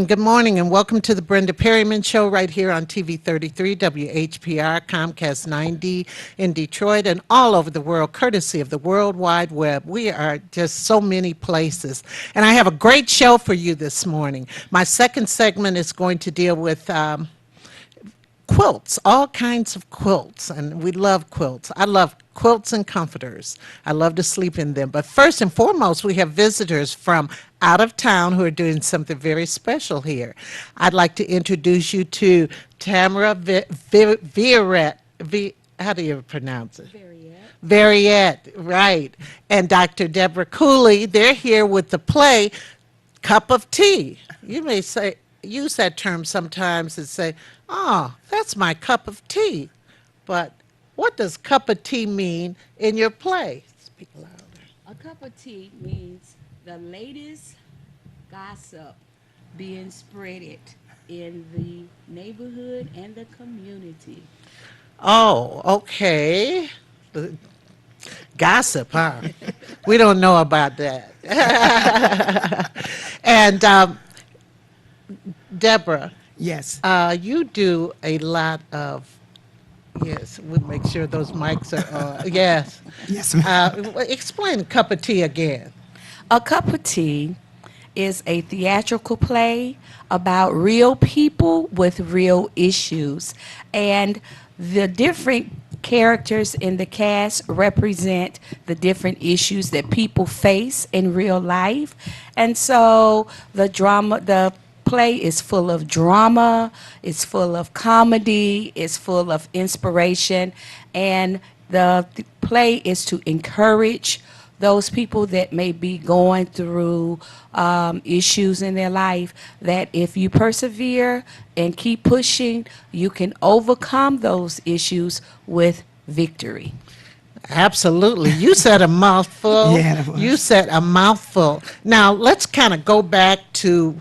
Good morning and welcome to the Brenda Perryman Show right here on TV 33, WHPR, Comcast 9D in Detroit and all over the world, courtesy of the World Wide Web. We are just so many places. And I have a great show for you this morning. My second segment is going to deal with quilts, all kinds of quilts, and we love quilts. I love quilts and comforters. I love to sleep in them. But first and foremost, we have visitors from out of town who are doing something very special here. I'd like to introduce you to Tamara Vieret. How do you pronounce it? Variette, right. And Dr. Deborah Cooley. They're here with the play Cup of Tea. You may use that term sometimes and say, oh, that's my cup of tea. But what does cup of tea mean in your play? Speak louder. A cup of tea means the latest gossip being spreaded in the neighborhood and the community. Oh, okay. Gossip, huh? We don't know about that. And Deborah. Yes. You do a lot of, yes, we'll make sure those mics are, yes. Yes, ma'am. Explain Cup of Tea again. A Cup of Tea is a theatrical play about real people with real issues. And the different characters in the cast represent the different issues that people face in real life. And so the play is full of drama, it's full of comedy, it's full of inspiration, and the play is to encourage those people that may be going through issues in their life, that if you persevere and keep pushing, you can overcome those issues with victory. Absolutely. You said a mouthful. Yeah, that was. You said a mouthful. Now, let's kind of go back to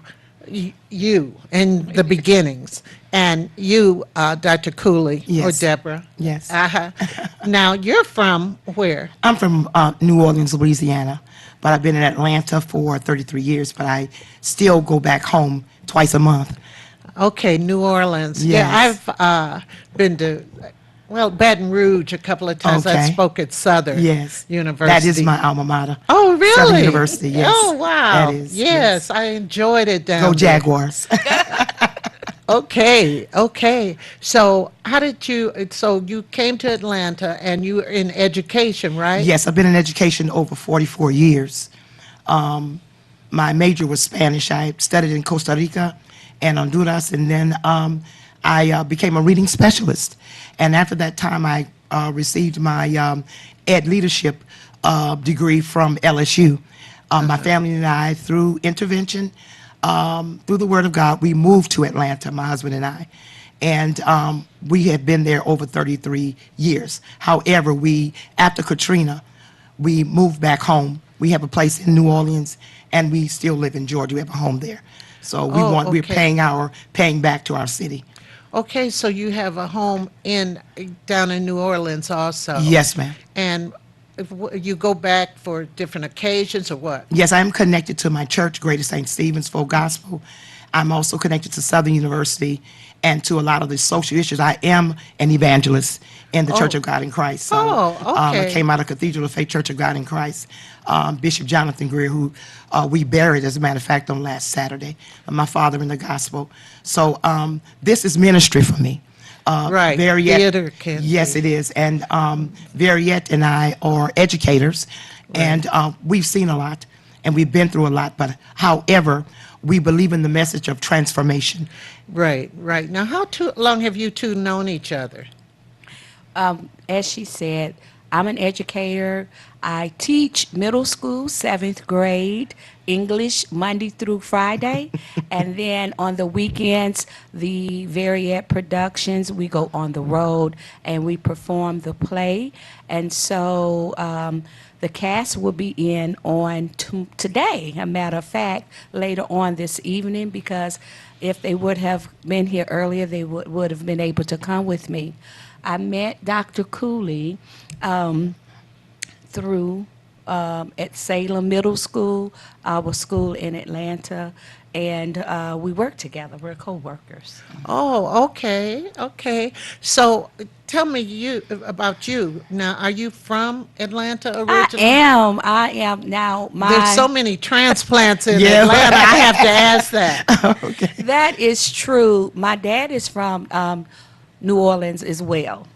you and the beginnings. And you, Dr. Cooley, Yes. or Deborah. Yes. Now, you're from where? I'm from New Orleans, Louisiana, but I've been in Atlanta for 33 years, but I still go back home twice a month. Okay, New Orleans. Yes. Yeah, I've been to, well, Baton Rouge a couple of times. I Okay. spoke at Southern Yes. University. That is my alma mater. Oh, really? Southern University, yes. Oh, wow. That is, yes, I enjoyed it down Go there. Jaguars. Okay. So so you came to Atlanta and you were in education, right? Yes, I've been in education over 44 years. My major was Spanish. I studied in Costa Rica and Honduras, and then I became a reading specialist. And after that time, I received my ed leadership degree from LSU. My family and I, through intervention, through the Word of God, we moved to Atlanta, my husband and I. And we have been there over 33 years. However, after Katrina, we moved back home. We have a place in New Orleans, and we still live in Georgia. We have a home there. So we're paying back to our city. Okay, so you have a home down in New Orleans also. Yes, ma'am. And you go back for different occasions or what? Yes, I am connected to my church, Greater St. Stephen's Full Gospel. I'm also connected to Southern University and to a lot of the social issues. I am an evangelist in the Church of God in Christ. So, okay. I came out of Cathedral of Faith Church of God in Christ. Bishop Jonathan Greer, who we buried, as a matter of fact, on last Saturday, my father in the gospel. So this is ministry for me. Right, Variette, theater can yes, be. it is. And Variette and I are educators, and we've seen a lot, and we've been through a lot. But however, we believe in the message of transformation. Right. Now, how long have you two known each other? As she said, I'm an educator. I teach middle school, seventh grade, English Monday through Friday. And then on the weekends, the Variet Productions, we go on the road and we perform the play. And so the cast will be in on today, a matter of fact, later on this evening, because if they would have been here earlier, they would have been able to come with me. I met Dr. Cooley through at Salem Middle School, our school in Atlanta, and we work together. We're co-workers. Oh, okay, okay. So tell me about you. Now, are you from Atlanta originally? I am now There's so my, many transplants in Yeah. Atlanta. I have to ask that. Okay. that is true. My dad is from New Orleans as well.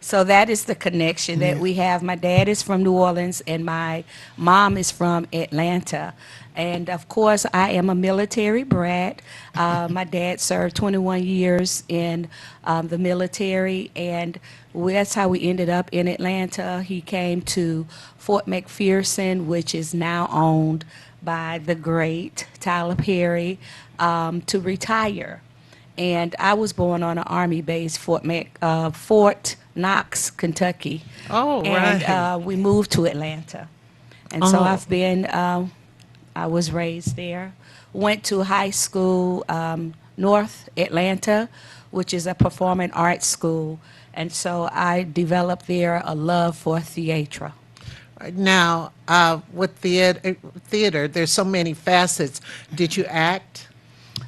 So that is the connection that Yeah. we have. My dad is from New Orleans and my mom is from Atlanta. And of course, I am a military brat. My dad served 21 years in the military, and that's how we ended up in Atlanta. He came to Fort McPherson, which is now owned by the great Tyler Perry, to retire. And I was born on an Army base, Fort Knox, Kentucky. Oh, And right. we moved to Atlanta. And so Oh, I was raised there. Went to high school, North Atlanta, which is a performing arts school. And so I developed there a love for theater. now with theater, there's so many facets. Did you act?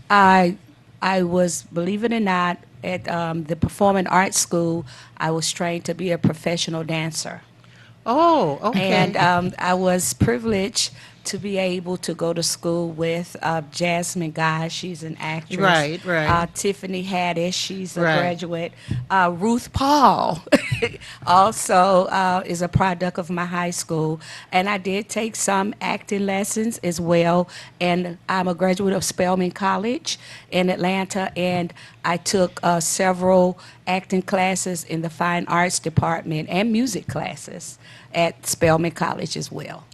I I was, believe it or not, at the Performing Arts School. I was trained to be a professional dancer. Oh, And okay. I was privileged to be able to go to school with Jasmine Guy. She's an actress. Right, right, Tiffany Haddish. She's a right. graduate. Ruth Paul also is a product of my high school. And I did take some acting lessons as well. And I'm a graduate of Spelman College in Atlanta. And I took several acting classes in the fine arts department and music classes at Spelman College as well.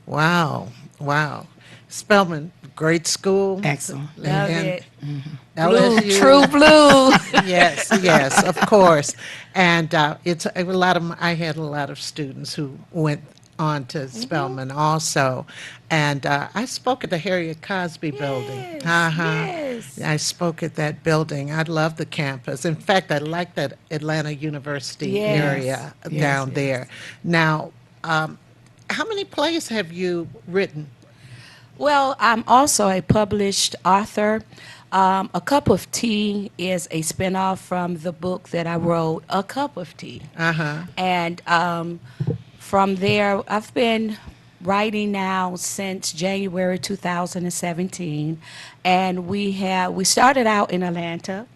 Wow, wow. Spelman, great school. Excellent. Love And it. Blue, LSU. true blue. Yes, yes, of course. And it's a lot of. I had a lot of students who went on to Spelman also, and I spoke at the Harriet Cosby building. Yes, Uh-huh. yes. I spoke at that building. I love the campus. In fact, I like that Atlanta University Yes. area Yes, down yes. there. Now, how many plays have you written? Well, I'm also a published author. A Cup of Tea is a spinoff from the book that I wrote, A Cup of Tea. Uh-huh. And from there, I've been writing now since January 2017, and we started out in Atlanta,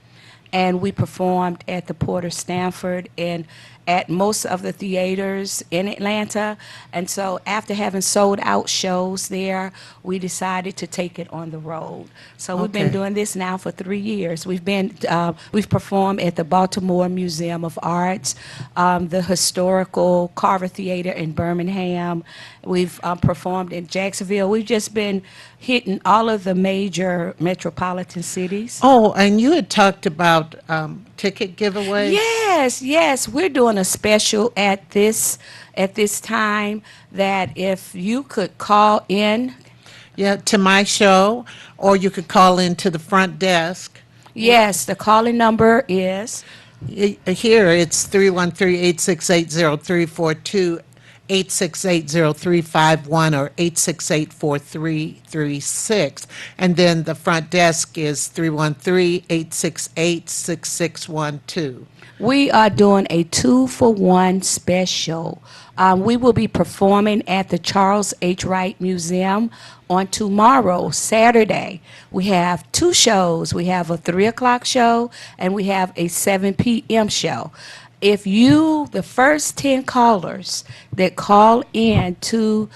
and we performed at the Porter Stanford and at most of the theaters in Atlanta. And so after having sold out shows there, we decided to take it on the road. So we've been Okay. doing this now for 3 years. We've performed at the Baltimore Museum of Arts, the historical Carver Theater in Birmingham. We've performed in Jacksonville. We've just been hitting all of the major metropolitan cities. Oh, and you had talked about ticket giveaways? Yes, yes, we're doing a special at this time that if you could call in, Yeah, to my show, or you could call into the front desk. yes, the calling number is Here, it's 313-868-0342, 868-0351, or 868-4336. And then the front desk is 313-868-6612. we are doing a 2-for-1 special. We will be performing at the Charles H. Wright Museum on tomorrow, Saturday. We have two shows. We have a 3 o'clock show and we have a 7 p.m. show. If the first 10 callers that call in to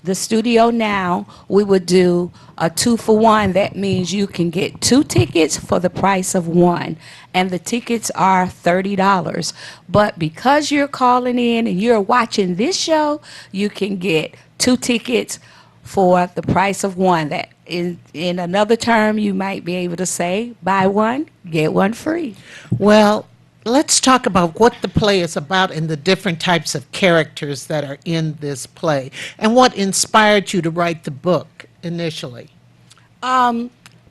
the studio now, we would do a 2-for-1. That means you can get 2 tickets for the price of one, and the tickets are $30. But because you're calling in and you're watching this show, you can get 2 tickets for the price of one. That in another term, you might be able to say, buy one, get one free. Well, let's talk about what the play is about and the different types of characters that are in this play and what inspired you to write the book initially.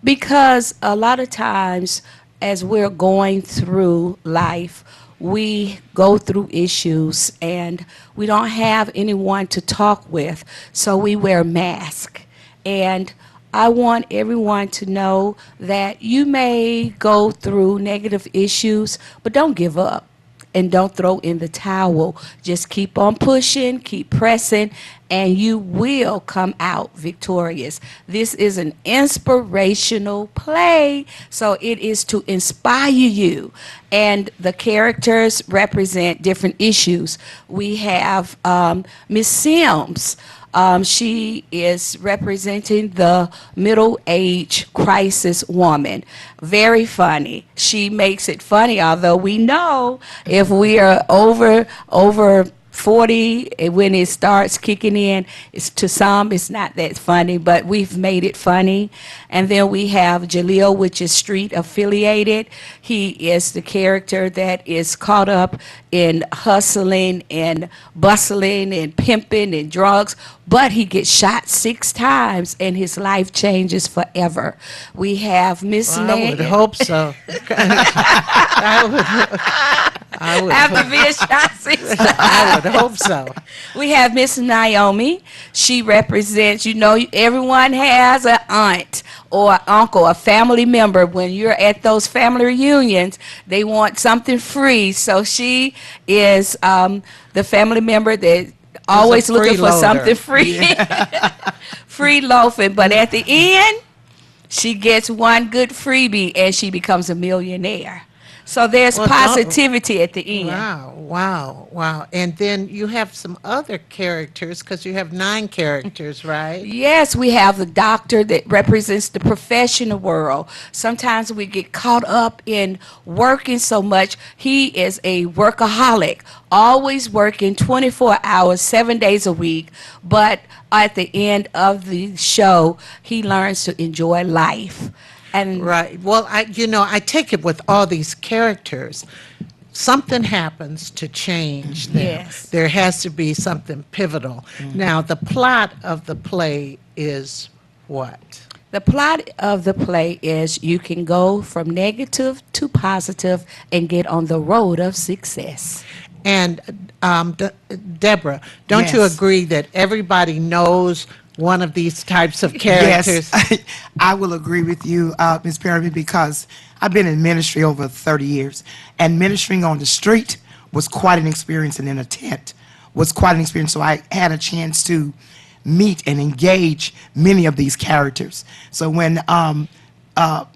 Because a lot of times, as we're going through life, we go through issues and we don't have anyone to talk with, so we wear masks. And I want everyone to know that you may go through negative issues, but don't give up and don't throw in the towel. Just keep on pushing, keep pressing, and you will come out victorious. This is an inspirational play, so it is to inspire you. And the characters represent different issues. We have Miss Sims. She is representing the middle-age crisis woman. Very funny. She makes it funny, although we know if we are over 40, when it starts kicking in, to some it's not that funny, but we've made it funny. And then we have Jaleel, which is street affiliated. He is the character that is caught up in hustling and bustling and pimping and drugs, but he gets shot 6 times and his life changes forever. We have Miss Well, I would Nan. hope so. I would After hope, being shot 6 times. I would hope so. We have Miss Naomi. She represents, everyone has an aunt or uncle, a family member. When you're at those family reunions, they want something free. So she is the family member that always looking for freeloader. something free. Free loafing. But at the end, she gets one good freebie and she becomes a millionaire. So there's Well, positivity at the end. Wow. And then you have some other characters because you have 9 characters, right? Yes, we have the doctor that represents the professional world. Sometimes we get caught up in working so much. He is a workaholic, always working 24 hours, 7 days a week. But at the end of the show, he learns to enjoy life. And Right. Well, I take it with all these characters, something happens to change them. Yes. There has to be something pivotal. Now, the plot of the play is what? the plot of the play is you can go from negative to positive and get on the road of success. And Deborah, don't you Yes. agree that everybody knows one of these types of characters? Yes, I will agree with you, Ms. Perryman, because I've been in ministry over 30 years, and ministering on the street was quite an experience, and in a tent was quite an experience. So I had a chance to meet and engage many of these characters. So when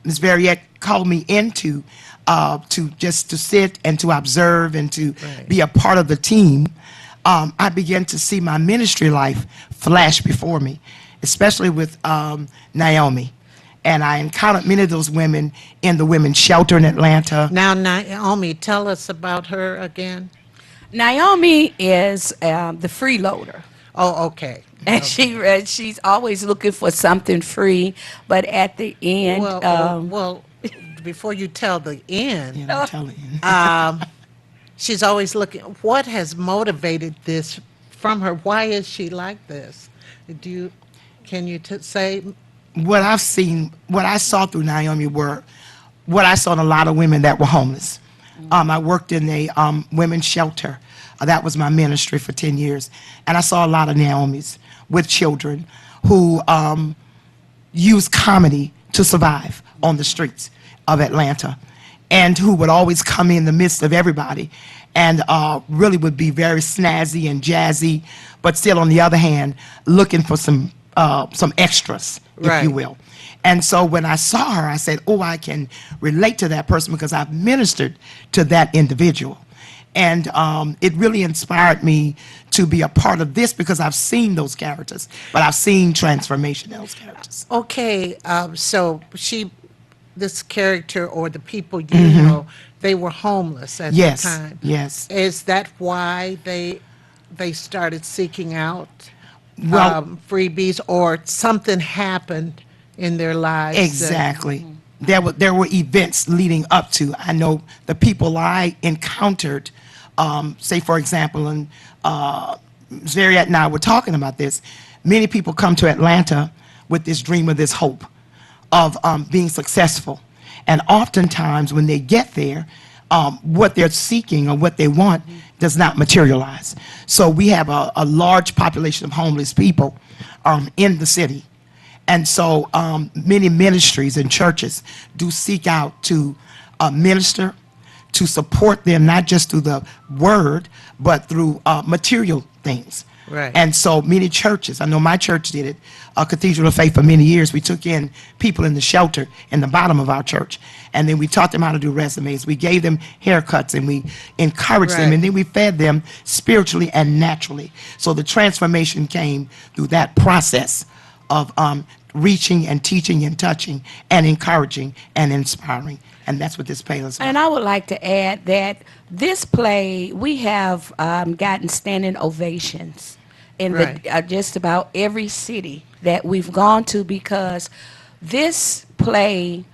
Ms. Variette called me into to sit and to observe and to Right. be a part of the team, I began to see my ministry life flash before me, especially with Naomi. And I encountered many of those women in the women's shelter in Atlanta. Now, Naomi, tell us about her again. Naomi is the freeloader. Oh, okay. And she's always looking for something free, but at the end, Well, before you tell the end, You know, I'm telling you. she's always looking. What has motivated this from her? Why is she like this? Can you say? What I've seen, what I saw through Naomi were what I saw in a lot of women that were homeless. I worked in a women's shelter. That was my ministry for 10 years. And I saw a lot of Naomis with children who use comedy to survive on the streets of Atlanta, and who would always come in the midst of everybody and really would be very snazzy and jazzy, but still on the other hand, looking for some extras, if Right. you will. And so when I saw her, I said, oh, I can relate to that person because I've ministered to that individual. And it really inspired me to be a part of this because I've seen those characters, but I've seen transformation in those characters. Okay, so this character or the people you know, they were homeless at the Yes, time. yes. Is that why they started seeking out Well, freebies, or something happened in their lives? exactly. There were events leading up to. I know the people I encountered, say for example, and Zariat and I were talking about this. Many people come to Atlanta with this dream or this hope of being successful, and oftentimes when they get there, what they're seeking or what they want does not materialize. So we have a large population of homeless people in the city. And so many ministries and churches do seek out to minister, to support them, not just through the word, but through material things. Right. And so many churches, I know my church did it, Cathedral of Faith for many years, we took in people in the shelter in the bottom of our church. And then we taught them how to do resumes. We gave them haircuts and we encouraged them. Right. And then we fed them spiritually and naturally. So the transformation came through that process of reaching and teaching and touching and encouraging and inspiring. And that's what this play is about. And I would like to add that this play, we have gotten standing ovations in Right. just about every city that we've gone to, because this play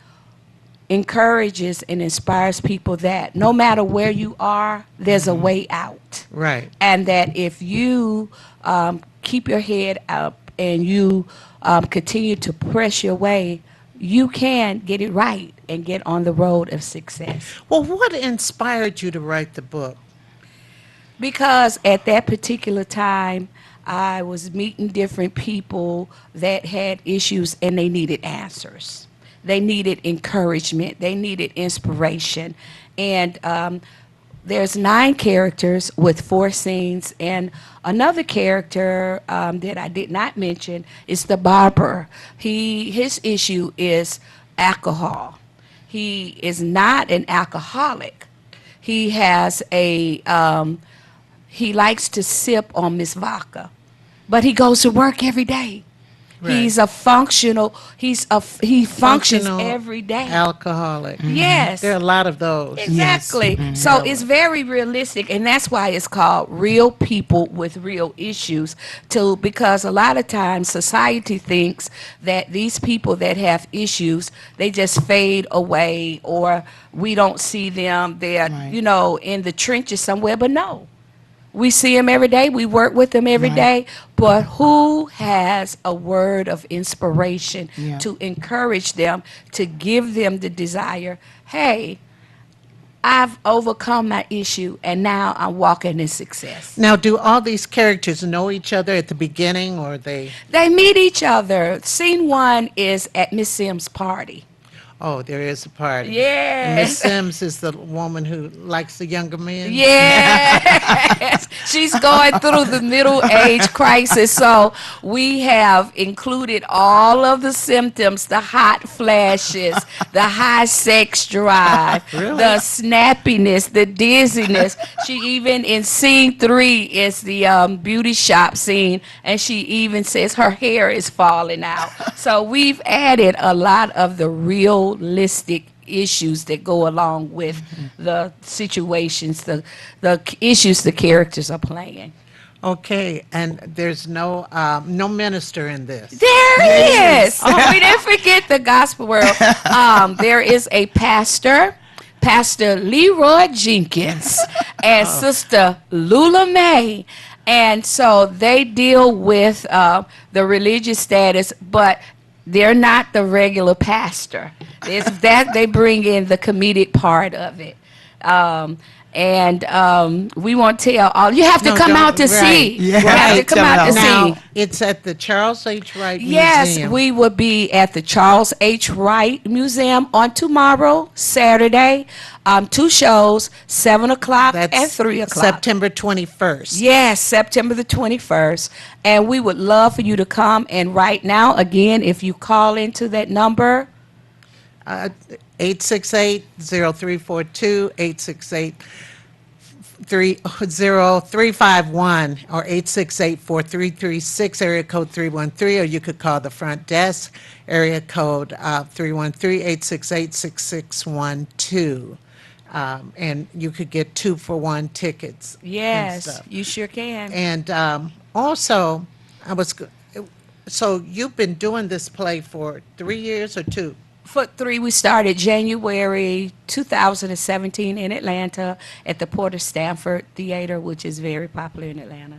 encourages and inspires people that no matter where you are, there's a way out. Right. And that if you keep your head up and you continue to press your way, you can get it right and get on the road of success. Well, what inspired you to write the book? Because at that particular time, I was meeting different people that had issues and they needed answers. They needed encouragement. They needed inspiration. And there's 9 characters with 4 scenes. And another character that I did not mention is the barber. His issue is alcohol. He is not an alcoholic. He has he likes to sip on Miss Vodka, but he goes to work every day. Right. He's a functional. He functions Functional every day. Alcoholic. Yes. There are a lot of those. Exactly. So it's very realistic, and that's why it's called Real People with Real Issues. Because a lot of times society thinks that these people that have issues, they just fade away, or we don't see them. They're Right. in the trenches somewhere. But no, we see them every day. We work with them every Right. day. But who has a word of inspiration Yeah. to encourage them, to give them the desire, hey, I've overcome my issue and now I'm walking in success. Now, do all these characters know each other at the beginning, or they? They meet each other. Scene 1 is at Miss Sims' party. Oh, there is a party. Yes. And Miss Sims is the woman who likes the younger men. Yes, she's going through the middle age crisis. So we have included all of the symptoms: the hot flashes, the high sex drive, the snappiness, the dizziness. She even in scene 3 is the beauty shop scene, and she even says her hair is falling out. So we've added a lot of the realistic issues that go along with the situations, the issues the characters are playing. Okay, and there's no minister in this. There is. Oh, we didn't forget the gospel world. There is a pastor, Pastor Leroy Jenkins, and Sister Lula May. And so they deal with the religious status, but they're not the regular pastor. It's that they bring in the comedic part of it. We won't tell all. You have to No, come don't- out to right. see. Yeah. You have to come out to Now, see. it's at the Charles H. Wright Yes, Museum. we will be at the Charles H. Wright Museum on tomorrow, Saturday. 2 shows, 7 o'clock That's and 3 o'clock. September 21st. Yes, September the 21st. And we would love for you to come. And right now, again, if you call into that number, 868-0342, 30351 or 868-4336, area code 313, or you could call the front desk, area code 313-868-6612. And you could get 2-for-1 tickets and Yes, stuff. you sure can. And also, I was, so you've been doing this play for 3 years or two? Foot 3, we started January 2017 in Atlanta at the Porter Stanford Theater, which is very popular in Atlanta.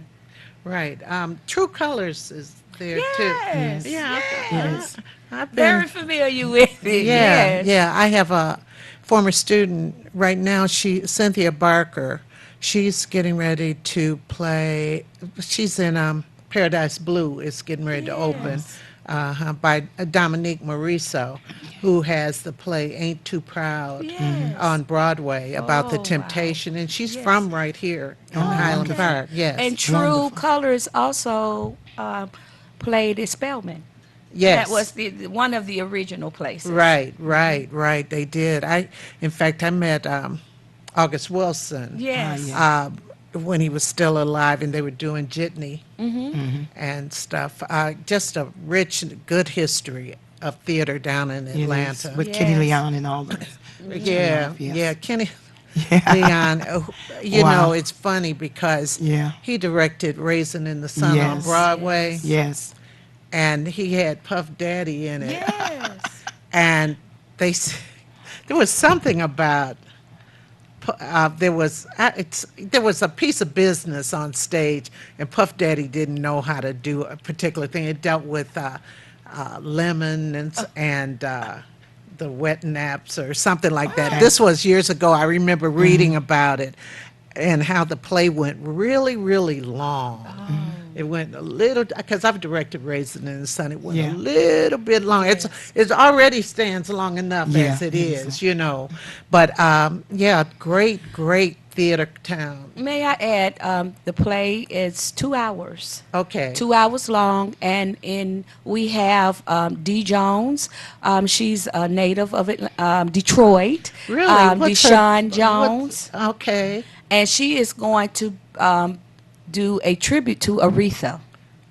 Right. True Colors is there too. Yes, Yeah, yes. I've Very been. familiar with it. Yeah, Yes. yeah. I have a former student right now. Cynthia Barker. She's getting ready to play. She's in Paradise Blue. Is getting ready to open. Yes. By Dominique Morisseau, who has the play "Ain't Too Proud" Yes. on Broadway about the Oh, wow. temptation, and she's Yes. from right here in Highland wonderful. Park. Yes, And True Wonderful. Colors also played at Spelman. yes. That was one of the original places. Right, right. They did. In fact, I met August Wilson. Yes. yeah. When he was still alive, and they were doing Jitney and stuff. Just a rich, good history of theater down in It is, Atlanta. with Kenny Yes. Leon and all that. Yeah, yes. yeah, Kenny Yeah. Leon. You Wow. know, it's funny because Yeah. he directed Raisin in the Sun on Yes. Broadway, Yes. and he had Puff Daddy in it. Yes. And there was something about there was a piece of business on stage, and Puff Daddy didn't know how to do a particular thing. It dealt with lemon and the wet naps or something like that. Okay. This was years ago. I remember reading about it and how the play went really, really long. It went a little, because I've directed Raisin in the Sun. It went Yeah. a little bit long. It already stands long enough Yeah, as it it is. is, you know. But yeah, great theater town. May I add, the play is 2 hours. Okay. 2 hours long, and we have Dee Jones. She's a native of Detroit. Really? Deshawn Jones, Okay. and she is going to do a tribute to Aretha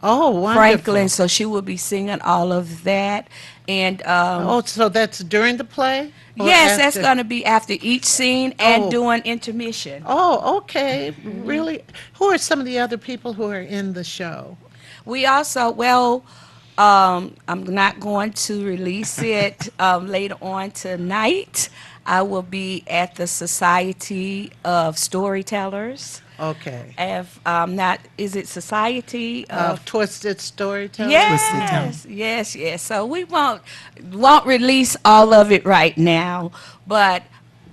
Oh, wonderful. Franklin. So she will be singing all of that, and Oh, so that's during the play? Or yes, that's after? going to be after each scene and Oh. doing intermission. Oh, okay. Really? Who are some of the other people who are in the show? We also, I'm not going to release it later on tonight. I will be at the Society of Storytellers. Okay. If not, is it Society of? Twisted Storytelling? Yes. So we won't release all of it right now, but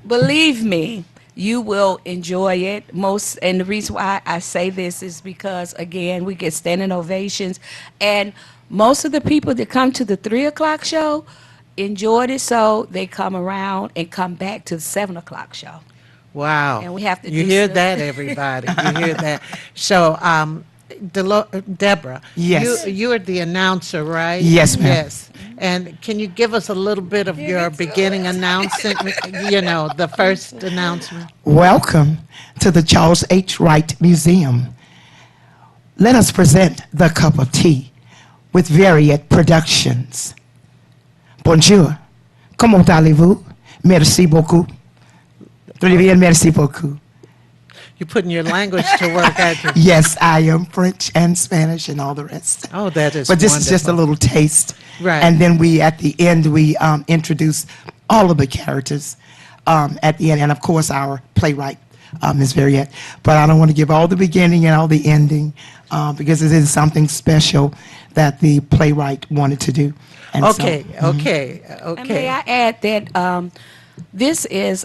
believe me, you will enjoy it. And the reason why I say this is because, again, we get standing ovations, and most of the people that come to the 3 o'clock show enjoyed it, so they come around and come back to the 7 o'clock show. Wow. And we have to You do hear some- that, everybody. You hear that. So, Deborah, Yes. you are the announcer, right? Yes, ma'am. Yes. And can you give us a little bit of your beginning announcement, the first announcement? Welcome to the Charles H. Wright Museum. Let us present The Cup of Tea with Variet Productions. Bonjour. Comment allez-vous? Merci beaucoup. Très bien, merci beaucoup. You're putting your language to work, aren't you? Yes, I am French and Spanish and all the rest. Oh, that is But this is just a wonderful. little taste. Right. And then at the end, we introduce all of the characters at the end. And of course, our playwright, Ms. Variet. But I don't want to give all the beginning and all the ending because it is something special that the playwright wanted to do. And so- Okay. And may I add that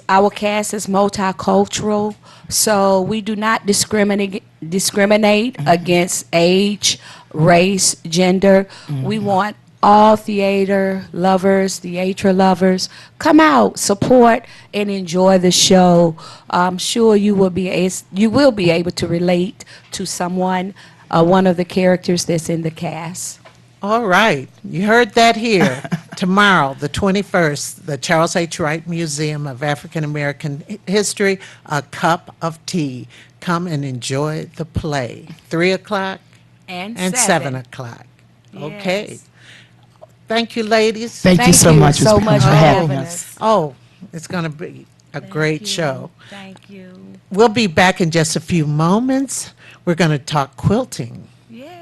our cast is multicultural, so we do not discriminate against age, race, gender. We want all theater lovers, theatre lovers, come out, support, and enjoy the show. I'm sure you will be able to relate to someone, one of the characters that's in the cast. All right, you heard that here. Tomorrow, the 21st, the Charles H. Wright Museum of African American History, A Cup of Tea. Come and enjoy the play. 3 o'clock And and 7 o'clock. Okay. Yes. Thank you, ladies. Thank you so much, so Ms. much Pam, for for having having us. us. Oh, it's going to be a great you. show. Thank you. We'll be back in just a few moments. We're going to talk quilting. Yeah.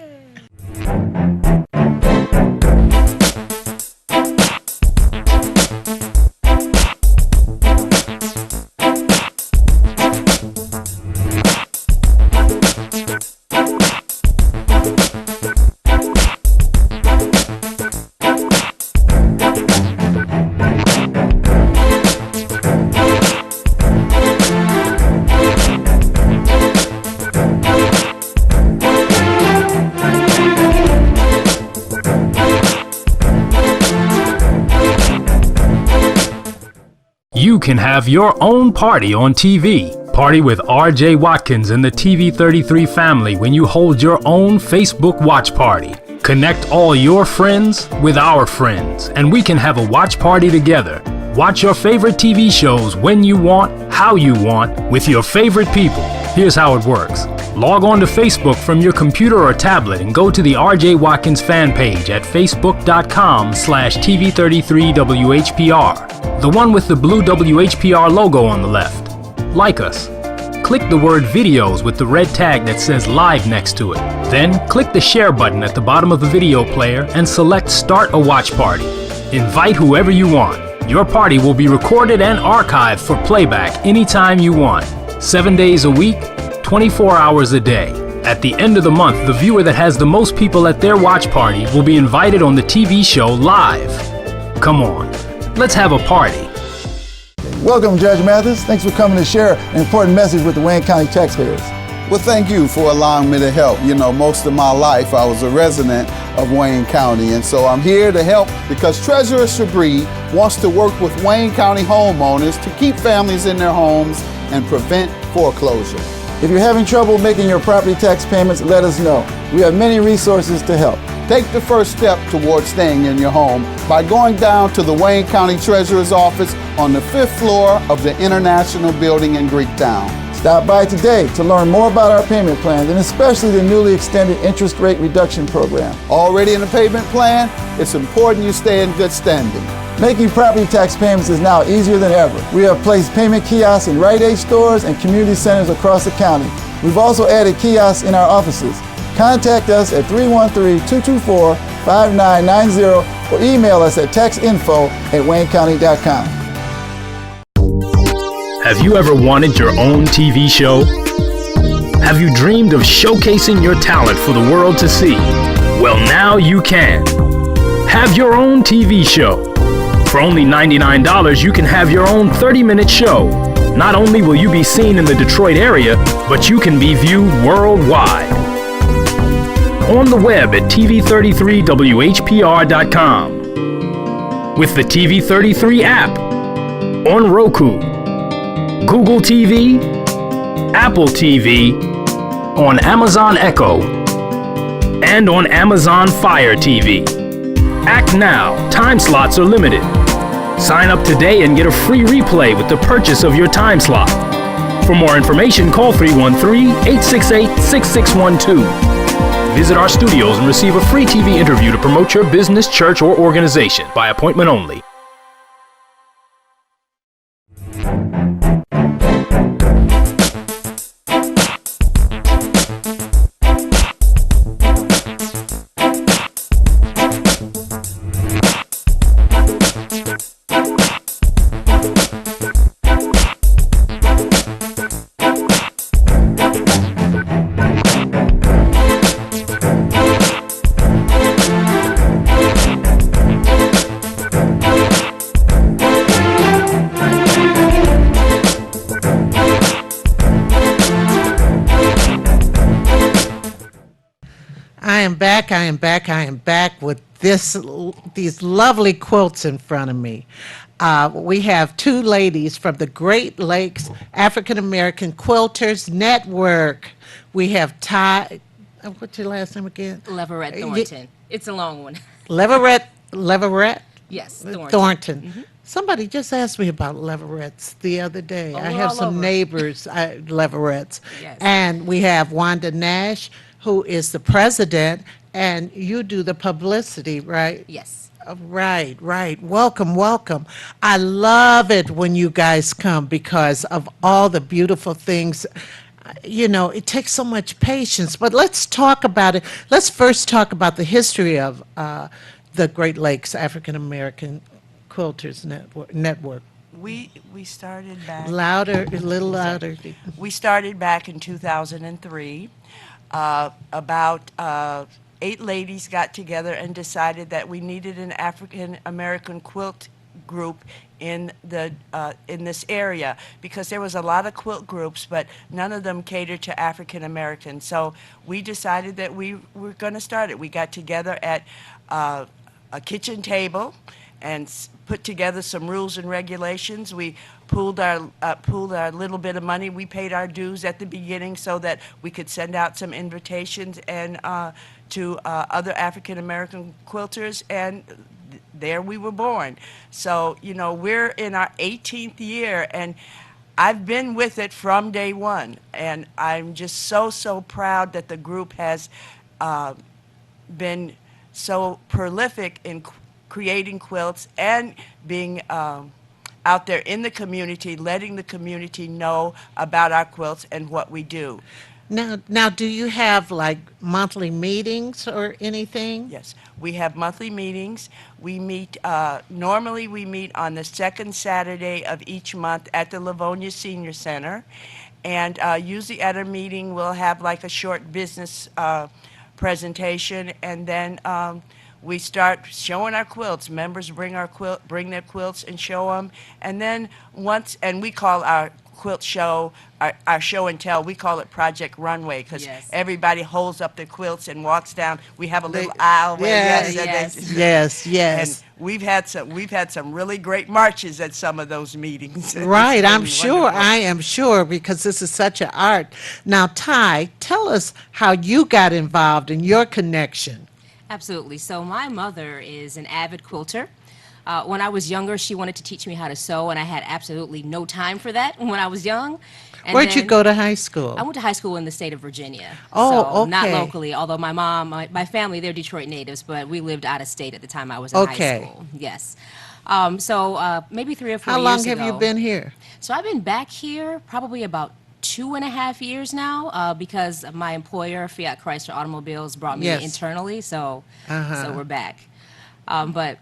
You can have your own party on TV. Party with RJ Watkins and the TV33 family when you hold your own Facebook watch party. Connect all your friends with our friends, and we can have a watch party together. Watch your favorite TV shows when you want, how you want, with your favorite people. Here's how it works. Log on to Facebook from your computer or tablet and go to the RJ Watkins fan page at facebook.com/TV33WHPR, the one with the blue WHPR logo on the left. Like us. Click the word videos with the red tag that says live next to it. Then click the share button at the bottom of the video player and select start a watch party. Invite whoever you want. Your party will be recorded and archived for playback anytime you want. 7 days a week, 24 hours a day. At the end of the month, the viewer that has the most people at their watch party will be invited on the TV show live. Come on, let's have a party. Welcome, Judge Mathis. Thanks for coming to share an important message with the Wayne County taxpayers. Well, thank you for allowing me to help. You know, most of my life I was a resident of Wayne County, and so I'm here to help because Treasurer Shabri wants to work with Wayne County homeowners to keep families in their homes and prevent foreclosure. If you're having trouble making your property tax payments, let us know. We have many resources to help. Take the first step towards staying in your home by going down to the Wayne County Treasurer's office on the 5th floor of the International Building in Greektown. Stop by today to learn more about our payment plans and especially the newly extended interest rate reduction program. Already in the payment plan? It's important you stay in good standing. Making property tax payments is now easier than ever. We have placed payment kiosks in Rite Aid stores and community centers across the county. We've also added kiosks in our offices. Contact us at 313-224-5990 or email us at taxinfo@waynecounty.com. Have you ever wanted your own TV show? Have you dreamed of showcasing your talent for the world to see? Well, now you can. Have your own TV show. For only $99, you can have your own 30-minute show. Not only will you be seen in the Detroit area, but you can be viewed worldwide. On the web at TV33WHPR.com. With the TV33 app. On Roku. Google TV. Apple TV. On Amazon Echo. And on Amazon Fire TV. Act now. Time slots are limited. Sign up today and get a free replay with the purchase of your time slot. For more information, call 313-868-6612. Visit our studios and receive a free TV interview to promote your business, church, or organization by appointment only. I am back with these lovely quilts in front of me. We have two ladies from the Great Lakes African American Quilters Network. We have What's your last name again? Leverett Ye- Thornton. It's a long one. Leverett Yes, Thornton. Thornton. Somebody just asked me about Leveretts the other day. Oh, I we're have all some over. neighbors, Leveretts. Yes. And we have Wanda Nash, who is the president, and you do the publicity, right? Yes. Right, right. Welcome, welcome. I love it when you guys come because of all the beautiful things. You know, it takes so much patience, but let's talk about it. Let's first talk about the history of the Great Lakes African American Quilters Network. We started back. Louder, a little louder. We started back in 2003. About 8 ladies got together and decided that we needed an African American quilt group in this area because there was a lot of quilt groups, but none of them catered to African Americans. So we decided that we were going to start it. We got together at a kitchen table and put together some rules and regulations. We pooled our little bit of money. We paid our dues at the beginning so that we could send out some invitations and to other African American quilters, and there we were born. So, you know, we're in our 18th year, and I've been with it from day one, and I'm just so proud that the group has been so prolific in creating quilts and being out there in the community, letting the community know about our quilts and what we do. Now, do you have like monthly meetings or anything? Yes, we have monthly meetings. We meet, normally we meet on the second Saturday of each month at the Livonia Senior Center. And usually at a meeting, we'll have like a short business presentation, and then we start showing our quilts. Members bring their quilts and show them. And then and we call our quilt show, our show and tell, we call it Project Runway, because Yes. everybody holds up their quilts and walks down. We have a little aisle where Yes, yes. and we've had some really great marches at some of those meetings. It's Right, I'm been sure. wonderful. I am sure because this is such an art. Now, Ty, tell us how you got involved in your connection. Absolutely. So my mother is an avid quilter. When I was younger, she wanted to teach me how to sew, and I had absolutely no time for that when I was young. And Where'd you then go to high school? I went to high school in the state of Virginia. Oh, so not okay. locally, although my mom, my family, they're Detroit natives, but we lived out of state at the time I was in Okay. high school. Yes. Maybe 3 or 4 How years long ago. have you been here? So I've been back here probably about 2.5 years now, because my employer, Fiat Chrysler Automobiles, brought me Yes. internally, so Uh-huh. we're back. But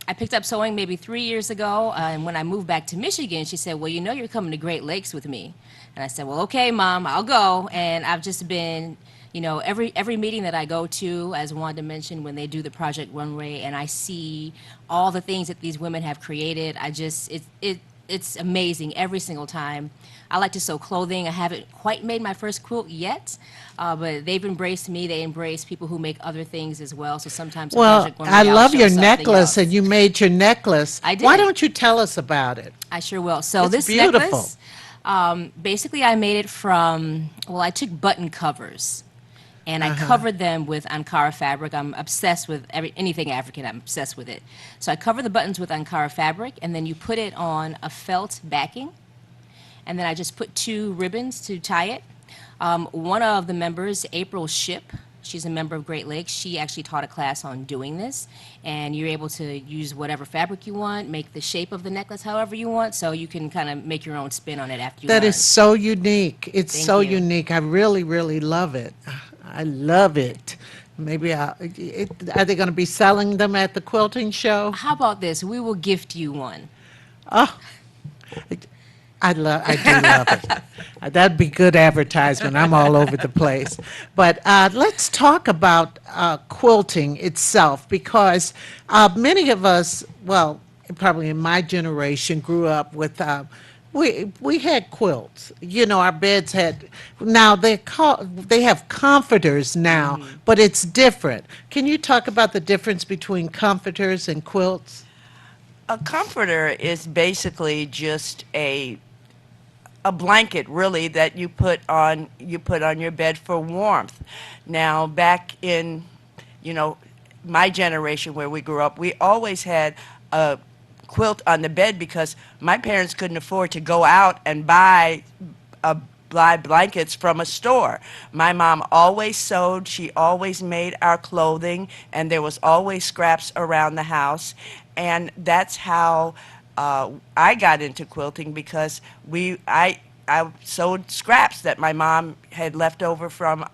I picked up sewing maybe 3 years ago, and when I moved back to Michigan, she said, well, you know you're coming to Great Lakes with me. And I said, well, okay, Mom, I'll go. And I've just been, you know, every meeting that I go to, as Wanda mentioned, when they do the Project Runway, and I see all the things that these women have created, it's amazing every single time. I like to sew clothing. I haven't quite made my first quilt yet, but they've embraced me. They embrace people who make other things as well. So sometimes Well, Project Runway, I I'll love show your something necklace, else. and you made your necklace. I did. Why don't you tell us about it? I sure will. So It's this beautiful. necklace, basically I made it from, well, I took button covers and I covered them with Ankara fabric. I'm obsessed with anything African. I'm obsessed with it. So I cover the buttons with Ankara fabric, and then you put it on a felt backing, and then I just put 2 ribbons to tie it. One of the members, April Ship, she's a member of Great Lakes. She actually taught a class on doing this, and you're able to use whatever fabric you want, make the shape of the necklace however you want, so you can kind of make your own spin on it after you That learn. is so unique. It's Thank so you. unique. I really, really love it. I love it. Maybe are they going to be selling them at the quilting show? How about this? We will gift you one. Oh, I do love it. That'd be good advertisement. I'm all over the place. But let's talk about quilting itself, because many of us, well, probably in my generation, grew up with. We had quilts. You know, our beds had. Now they have comforters now, but it's different. Can you talk about the difference between comforters and quilts? A comforter is basically just a blanket really that you put on your bed for warmth. Now, back in, you know, my generation where we grew up, we always had a quilt on the bed because my parents couldn't afford to go out and buy blankets from a store. My mom always sewed, she always made our clothing, and there was always scraps around the house. And that's how I got into quilting because I sewed scraps that my mom had left over from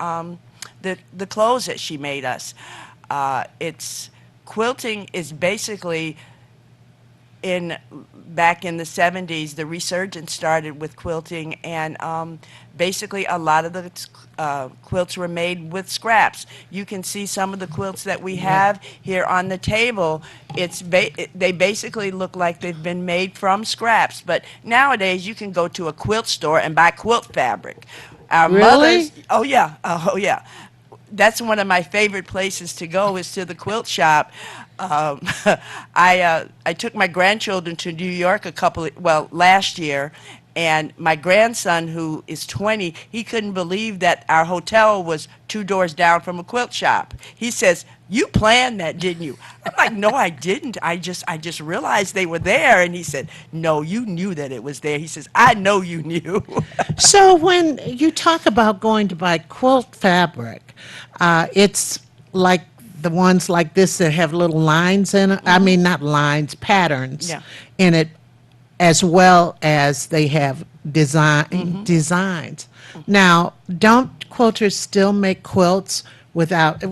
the clothes that she made us. It's quilting is basically back in the 70s, the resurgence started with quilting, and basically a lot of the quilts were made with scraps. You can see some of the quilts that we have here on the table. They basically look like they've been made from scraps, but nowadays you can go to a quilt store and buy quilt fabric. Our Really? mothers, oh yeah. That's one of my favorite places to go is to the quilt shop. Um, I took my grandchildren to New York last year, and my grandson, who is 20, he couldn't believe that our hotel was 2 doors down from a quilt shop. He says, "You planned that, didn't you?" I'm like, "No, I didn't. I just realized they were there." And he said, "No, you knew that it was there." He says, "I know you knew." So when you talk about going to buy quilt fabric, it's like the ones like this that have little lines in it. I mean, not lines, patterns Yeah. in it, as well as they have designs. Now, don't quilters still make quilts without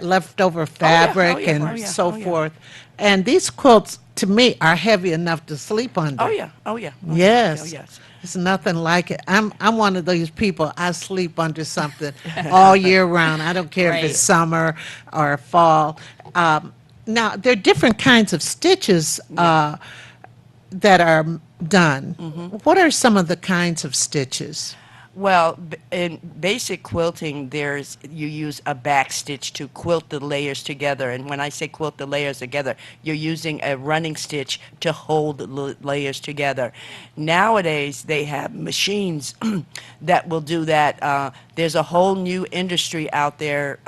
leftover fabric yeah, and oh, yeah, so oh, yeah. forth? And these quilts, to me, are heavy enough to sleep under. Oh yeah, oh yeah. Oh, Yes. Oh, yes. It's nothing like it. I'm one of those people. I sleep under something all year round. I don't care if Right. it's summer or fall. Now there are different kinds of stitches that are done. What are some of the kinds of stitches? Well, in basic quilting, you use a back stitch to quilt the layers together. And when I say quilt the layers together, you're using a running stitch to hold the layers together. Nowadays, they have machines that will do that. There's a whole new industry out there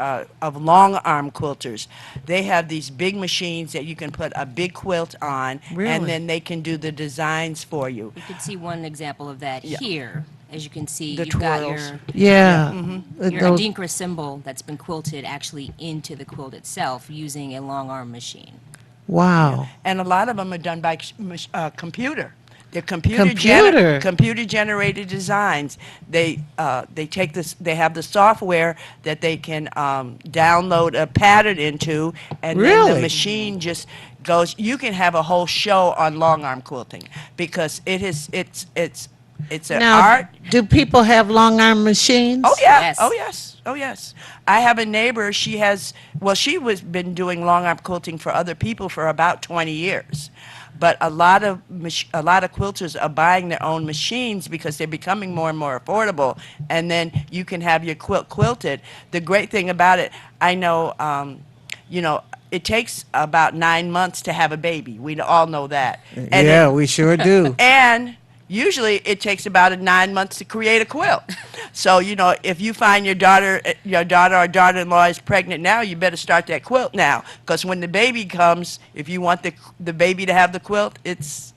of long arm quilters. They have these big machines that you can put a big quilt on, Really? and then they can do the designs for you. You can see one example of that here. As you can see, The you've got twirls. Yeah. your Those- adinkra symbol that's been quilted actually into the quilt itself using a long arm machine. wow. And a lot of them are done by computer. They're Computer? computer generated designs. They take this. They have the software that they can download a pattern into, and then Really? the machine just goes. You can have a whole show on long arm quilting because it's an Now, art. do people have long arm machines? Oh yeah. Yes. Oh yes. Oh yes. I have a neighbor. She was been doing long arm quilting for other people for about 20 years. But a lot of quilters are buying their own machines because they're becoming more and more affordable. And then you can have your quilt quilted. The great thing about it, I know, it takes about 9 months to have a baby. We all know that. And Yeah, we sure do. and usually it takes about 9 months to create a quilt. So, if you find your daughter or daughter-in-law is pregnant now, you better start that quilt now. Because when the baby comes, if you want the baby to have the quilt, it's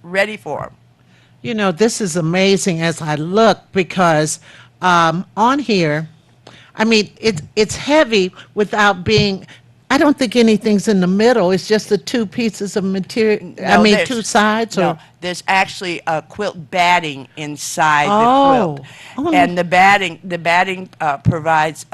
ready for them. This is amazing as I look because on here, I mean, it's heavy without being. I don't think anything's in the middle. It's just the two pieces of material. No, there's- two sides. No, Or there's actually a quilt batting inside the Oh. quilt. Oh, And the batting provides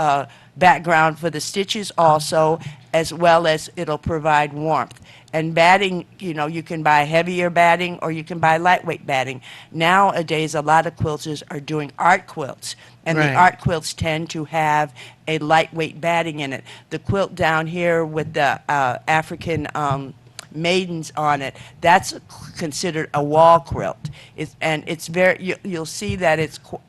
background for the stitches also, as well as it'll provide warmth. And batting, you can buy heavier batting or you can buy lightweight batting. Nowadays, a lot of quilters are doing art quilts. And Right. the art quilts tend to have a lightweight batting in it. The quilt down here with the African maidens on it, that's considered a wall quilt. It's very, you'll see that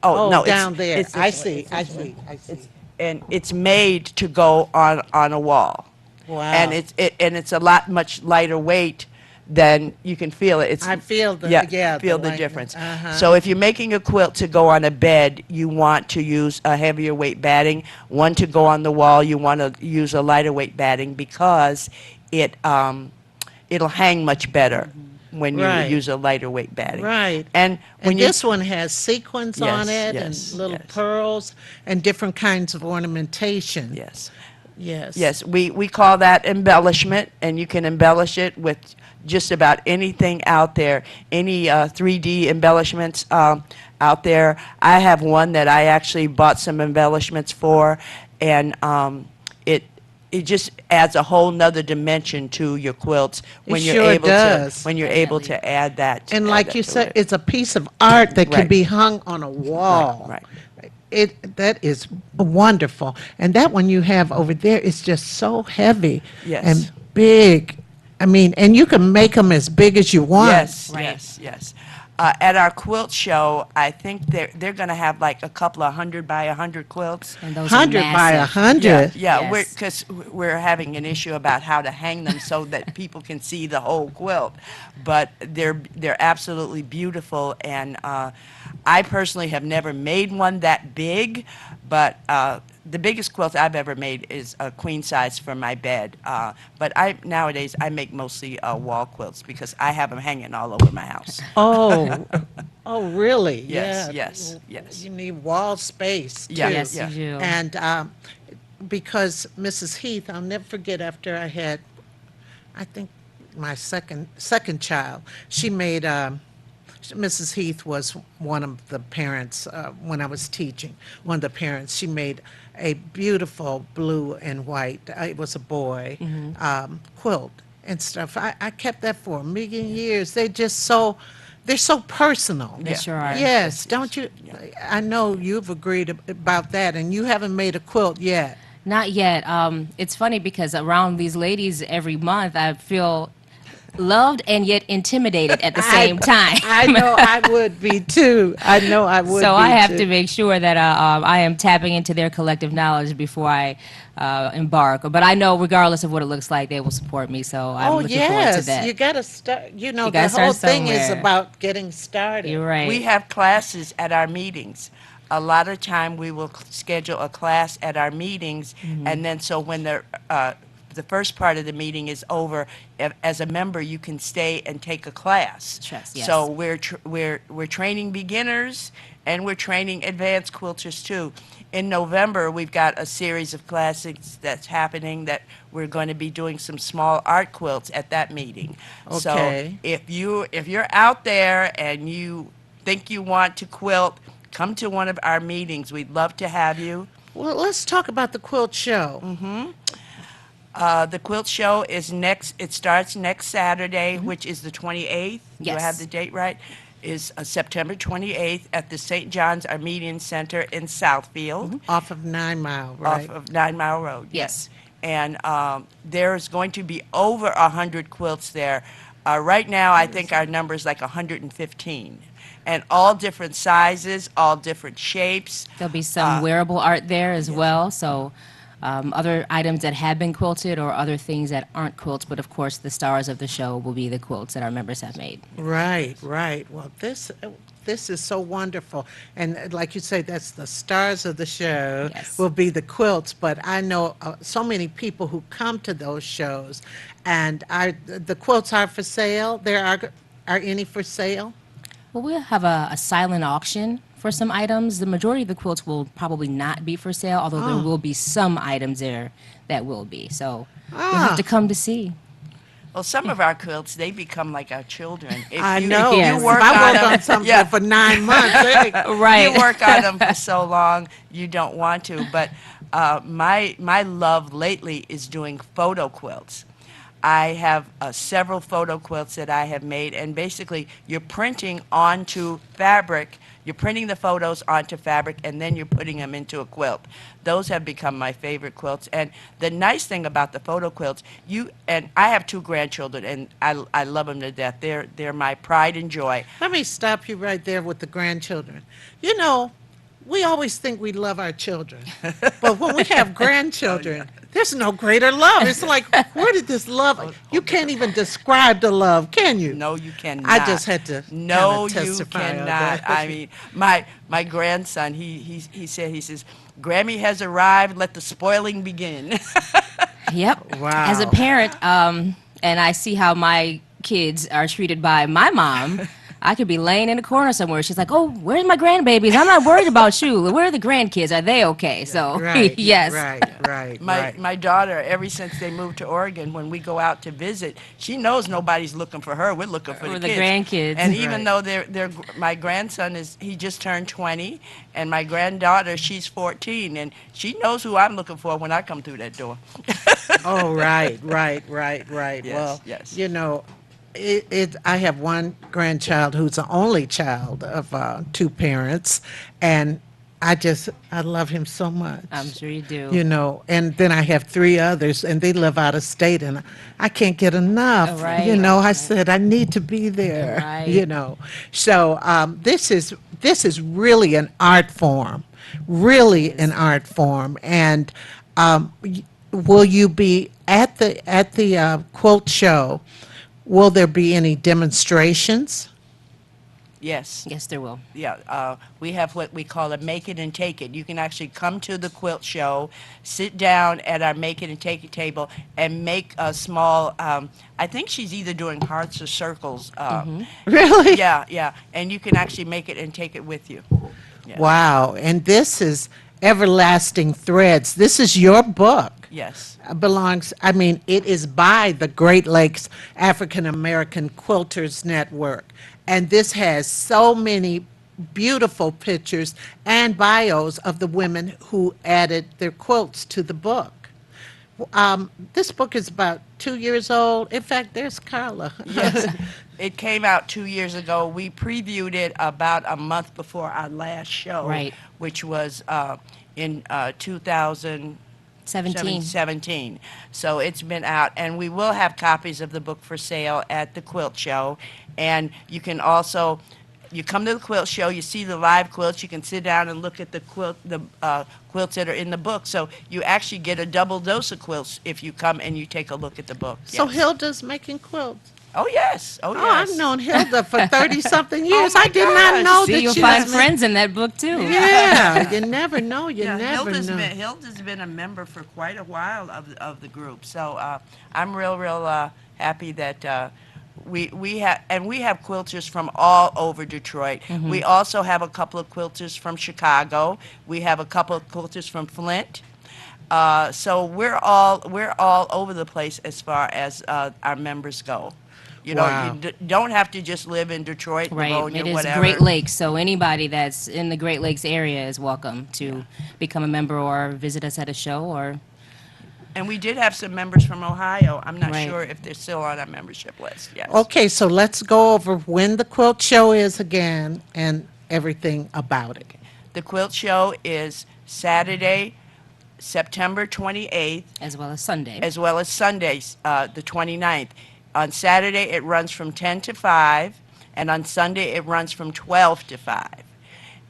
no, down it's, there. it's I this see. way. I see. I see. And it's made to go on a wall. Wow. And it's a lot much lighter weight then you can feel it. It's, I feel the feel the lightness. difference. Uh-huh. So if you're making a quilt to go on a bed, you want to use a heavier weight batting. One to go on the wall, you want to use a lighter weight batting because it'll hang much better when you Right. use a lighter weight batting. Right. And when you this one has sequins on Yes, it yes, and little yes. pearls and different kinds of ornamentation. yes. Yes. Yes, we call that embellishment, and you can embellish it with just about anything out there, any 3D embellishments out there. I have one that I actually bought some embellishments for, and it just adds a whole nother dimension to your quilts when you're sure able does. to when you're able to add that. And add like that you to said, it. it's a piece of art that can Right. be hung on a wall. Right. That is wonderful. And that one you have over there is just so heavy Yes. and big. I mean, and you can make them as big as you want. Yes, Right. yes. At our quilt show, I think they're going to have like a couple of 100 by 100 quilts. And those are 100 by massive. 100. Yeah, Yes. because we're having an issue about how to hang them so that people can see the whole quilt. But they're absolutely beautiful, and I personally have never made one that big, but the biggest quilt I've ever made is a queen size for my bed. But nowadays I make mostly wall quilts because I have them hanging all over my house. Oh, oh, really? Yes, Yeah. yes. You need wall space too. Yeah, Yes, yeah. you do. And because Mrs. Heath, I'll never forget after I had, I think my second child, she made. Mrs. Heath was one of the parents when I was teaching. One of the parents, she made a beautiful blue and white. It was a boy quilt and stuff. I kept that for a million years. They're so personal. They sure are. Yes, don't you? I know you've agreed about that, and you haven't made a quilt yet. Not yet. It's funny because around these ladies every month, I feel loved and yet intimidated at the same time. I know I would be too. I know I would. So be I have too. to make sure that I am tapping into their collective knowledge before I embark. But I know, regardless of what it looks like, they will support me. So I'm Oh looking forward to yes, that. you got to start. You know, You the gotta start whole thing is somewhere. about getting started. You're right. We have classes at our meetings. A lot of time we will schedule a class at our meetings, and then so when the first part of the meeting is over, as a member, you can stay and take a class. Yes, yes. So we're training beginners and we're training advanced quilters too. In November, we've got a series of classes that's happening that we're going to be doing some small art quilts at that meeting. Okay. So if you're out there and you think you want to quilt, come to one of our meetings. We'd love to have you. Well, let's talk about the quilt show. The quilt show is it starts next Saturday, which is the 28th. Do I Yes. have the date right? Is September 28th at the St. John's Armenian Center in Southfield, Off of 9 Mile, right? off of 9 Mile Road. Yes. And there's going to be over 100 quilts there. Right now, I think our number is like 115. And all different sizes, all different shapes. There'll be some wearable art there as well. So other items that have been quilted or other things that aren't quilts. But of course, the stars of the show will be the quilts that our members have made. Right, right. Well, this is so wonderful. And like you say, that's the stars of the show Yes. will be the quilts. But I know so many people who come to those shows, and the quilts are for sale. There are any for sale? Well, we'll have a silent auction for some items. The majority of the quilts will probably not be for sale, although there will be some items there that will be. So you'll have to come to see. Well, some of our quilts, they become like our children. If I you- know. if Yes. You work If I on work them, on something yeah. for 9 months. Right. You work on them for so long, you don't want to. But my love lately is doing photo quilts. I have several photo quilts that I have made, and basically you're printing onto fabric. You're printing the photos onto fabric, and then you're putting them into a quilt. Those have become my favorite quilts. And the nice thing about the photo quilts, and I have 2 grandchildren, and I love them to death. They're my pride and joy. Let me stop you right there with the grandchildren. You know, we always think we love our children, but when we have grandchildren, there's no greater love. It's like, where did this love? You can't even describe the love, can you? No, you cannot. I just had to No, kinda you testify on cannot. that. I mean, my grandson, he says, Grammy has arrived. Let the spoiling begin. Yep. Wow. As a parent, and I see how my kids are treated by my mom, I could be laying in a corner somewhere. She's like, "Oh, where's my grandbabies? I'm not worried about you. Where are the grandkids? Are they okay?" So, Right. yes. Right. My daughter, ever since they moved to Oregon, when we go out to visit, she knows nobody's looking for her. We're looking for For the the kids. grandkids. And even Right. though my grandson he just turned 20, and my granddaughter, she's 14, and she knows who I'm looking for when I come through that door. Oh, right. Yes, Well, yes. you know, I have one grandchild who's the only child of two parents, and I love him so much. I'm sure you do. You know, and then I have three others, and they live out of state, and I can't get enough. Oh, right, You know, I right. said I need to be there. Right. You know, so this is really an art form, really an art form, and will you be at the quilt show? Will there be any demonstrations? Yes. Yes, there will. Yeah, we have what we call a make it and take it. You can actually come to the quilt show, sit down at our make it and take it table, and make a small. I think she's either doing hearts or circles. Really? Yeah, and you can actually make it and take it with you. Yeah. Wow. And this is Everlasting Threads. This is your book. Yes. It is by the Great Lakes African American Quilters Network. And this has so many beautiful pictures and bios of the women who added their quilts to the book. This book is about 2 years old. In fact, there's Carla. Yes. It came out 2 years ago. We previewed it about a month before our last show, Right. which was in 2017. 17. So it's been out, and we will have copies of the book for sale at the quilt show. And you can also, you come to the quilt show, you see the live quilts, you can sit down and look at the quilts that are in the book. So you actually get a double dose of quilts if you come and you take a look at the book. So Yes. Hilda's making quilts. Oh yes, oh Oh, yes. I've known Hilda for 30-something years. my I did not gosh. know See, that you'll she find was friends in that book, too. Yeah, you never know. You Yeah, never know. Hilda's been a member for quite a while of the group. So I'm real happy that we have quilters from all over Detroit. We also have a couple of quilters from Chicago. We have a couple of quilters from Flint. So we're all over the place as far as our members go. You know, Wow. you don't have to just live in Detroit, Right. Livonia, It is whatever. Great Lakes, so anybody that's in the Great Lakes area is welcome to become a member or visit us at a show or And we did have some members from Ohio. I'm not Right. sure if they're still on our membership list. Yes. Okay, so let's go over when the quilt show is again and everything about it. The quilt show is Saturday, September 28th, as well as Sunday. as well as Sunday, the 29th. On Saturday, it runs from 10 to 5, and on Sunday, it runs from 12 to 5.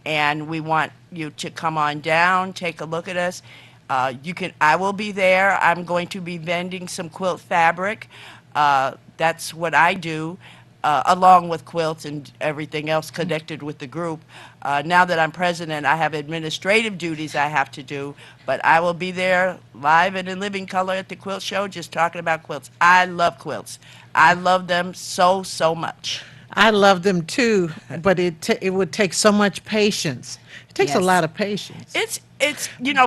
And we want you to come on down, take a look at us. I will be there. I'm going to be vending some quilt fabric. That's what I do, along with quilts and everything else connected with the group. Now that I'm president, I have administrative duties I have to do, but I will be there live and in living color at the quilt show just talking about quilts. I love quilts. I love them so, so much. I love them too, but it would take so much patience. It takes a Yes. lot of patience. It's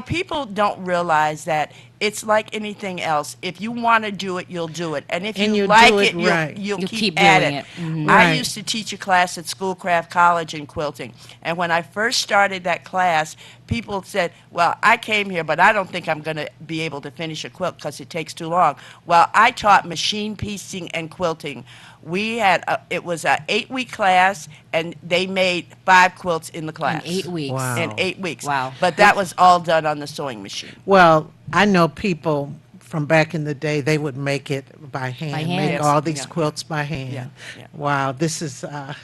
people don't realize that it's like anything else. If you want to do it, you'll do it. And if And you you'll like do it it, right. you'll You'll keep keep at doing it. it. Mhm. I Right. used to teach a class at Schoolcraft College in quilting. And when I first started that class, people said, well, I came here, but I don't think I'm going to be able to finish a quilt because it takes too long. Well, I taught machine piecing and quilting. It was an 8-week class, and they made 5 quilts in the class. 8 weeks. Wow. In 8 weeks. Wow. But that was all done on the sewing machine. Well, I know people from back in the day, they would make it by hand, hand. make Yes, all these yeah. quilts by hand. Yeah. Wow, this is, I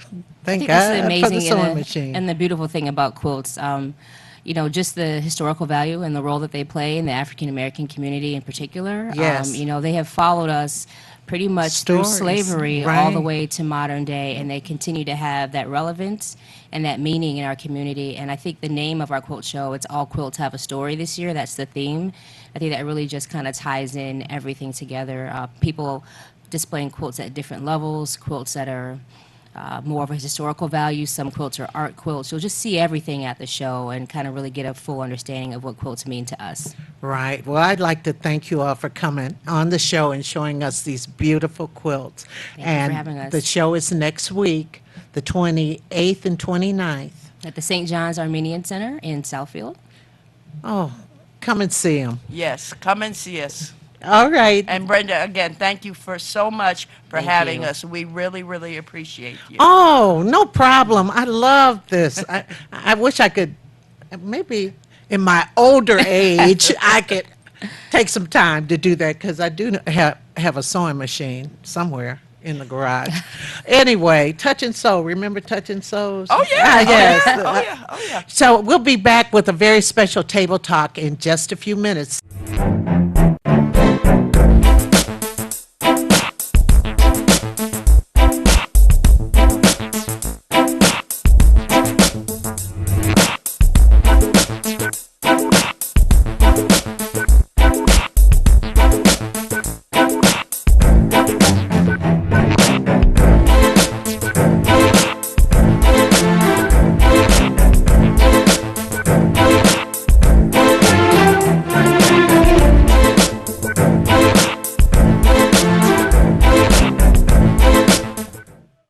thank think that's God the for the amazing sewing and machine. the beautiful thing about quilts. just the historical value and the role that they play in the African American community in particular. Yes. They have followed us pretty much through Stories, slavery all the right. way to modern day, and they continue to have that relevance and that meaning in our community. And I think the name of our quilt show, it's All Quilts Have a Story this year. That's the theme. I think that really just kind of ties in everything together. People displaying quilts at different levels, quilts that are more of a historical value. Some quilts are art quilts. You'll just see everything at the show and kind of really get a full understanding of what quilts mean to us. Right. Well, I'd like to thank you all for coming on the show and showing us these beautiful quilts. Thank you for having us. The show is next week, the 28th and 29th. At the St. John's Armenian Center in Southfield. Oh, come and see them. Yes, come and see us. All right. And Brenda, again, thank you for so much for Thank having you. us. We really, really appreciate you. Oh, no problem. I love this. I wish I could, maybe in my older age, I could take some time to do that because I do have a sewing machine somewhere in the garage. Anyway, Touch and Sew. Remember Touch and Sews? Oh, yeah. Ah, yes. Oh, yeah. Oh, yeah. So we'll be back with a very special table talk in just a few minutes.